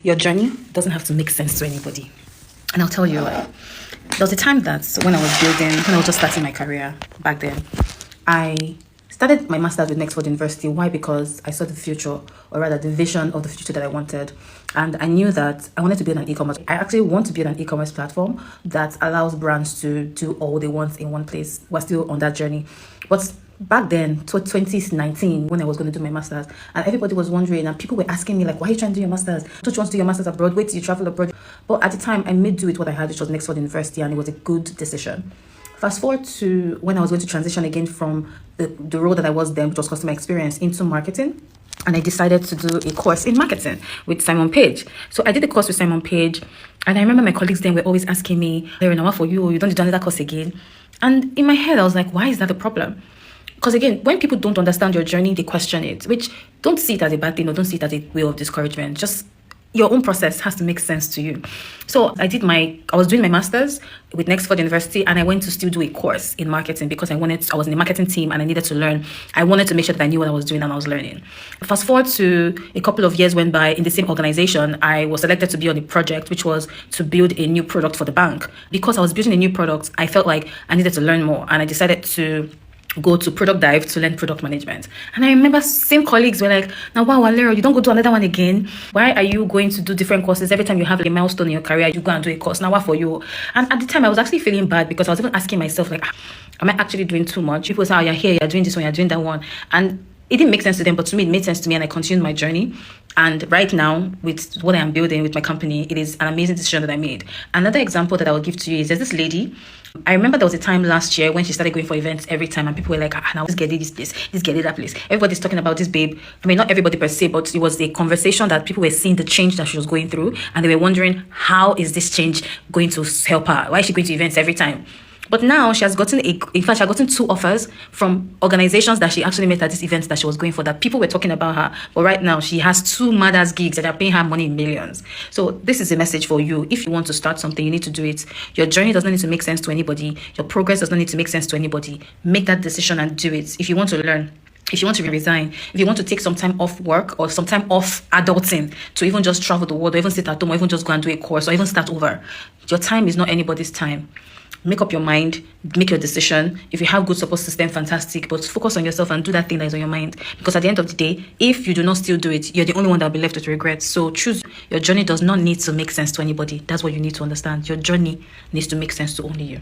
Your journey doesn't have to make sense to anybody. And I'll tell you why. There was a time that when I was just starting my career back then, I started my master's with Nexford University. Why? Because I saw the future, or rather the vision of the future that I wanted. And I knew that I wanted to build an e-commerce. I actually want to build an e-commerce platform that allows brands to do all they want in one place. We're still on that journey. But back then, 2019, when I was going to do my master's, and everybody was wondering, and people were asking me, like, why are you trying to do your master's? Don't you want to do your master's abroad? Wait till you travel abroad. But at the time, I made do with what I had, which was Nexford University, and it was a good decision. Fast forward to when I was going to transition again from the role that I was then, which was customer experience, into marketing. And I decided to do a course in marketing with Simon Page. So I did a course with Simon Page. And I remember my colleagues then were always asking me, Larry, now what for you? You don't do another course again? And in my head, I was like, why is that a problem? Because again, when people don't understand your journey, they question it, which don't see it as a bad thing or don't see it as a way of discouragement. Just your own process has to make sense to you. So I was doing my master's with Nexford University, and I went to still do a course in marketing because I was in the marketing team and I needed to learn. I wanted to make sure that I knew what I was doing and I was learning. Fast forward to a couple of years went by in the same organization. I was selected to be on a project, which was to build a new product for the bank. Because I was building a new product, I felt like I needed to learn more, and I decided to go to Product Dive to learn product management. And I remember same colleagues were like, now wow, Walero, you don't go do another one again? Why are you going to do different courses? Every time you have a milestone in your career, you go and do a course. Now what for you? And at the time I was actually feeling bad because I was even asking myself, like, am I actually doing too much? People say, oh, you're here, you're doing this one, you're doing that one. And it didn't make sense to them, but to me, it made sense to me, and I continued my journey. And right now, with what I am building with my company, it is an amazing decision that I made. Another example that I will give to you is there's this lady. I remember there was a time last year when she started going for events every time, and people were like, now let's get it this place, let's get it that place. Everybody's talking about this babe. I mean, not everybody per se, but it was a conversation that people were seeing the change that she was going through, and they were wondering, how is this change going to help her? Why is she going to events every time? But now she has gotten she had gotten 2 offers from organizations that she actually met at this event that she was going for, that people were talking about her. But right now she has 2 mad-ass gigs that are paying her money in millions. So this is a message for you. If you want to start something, you need to do it. Your journey does not need to make sense to anybody. Your progress does not need to make sense to anybody. Make that decision and do it. If you want to learn, if you want to resign, if you want to take some time off work or some time off adulting to even just travel the world or even sit at home or even just go and do a course or even start over, your time is not anybody's time. Make up your mind, make your decision. If you have good support system, fantastic, but focus on yourself and do that thing that is on your mind. Because at the end of the day, if you do not still do it, you're the only one that will be left with regrets. So choose. Your journey does not need to make sense to anybody. That's what you need to understand. Your journey needs to make sense to only you.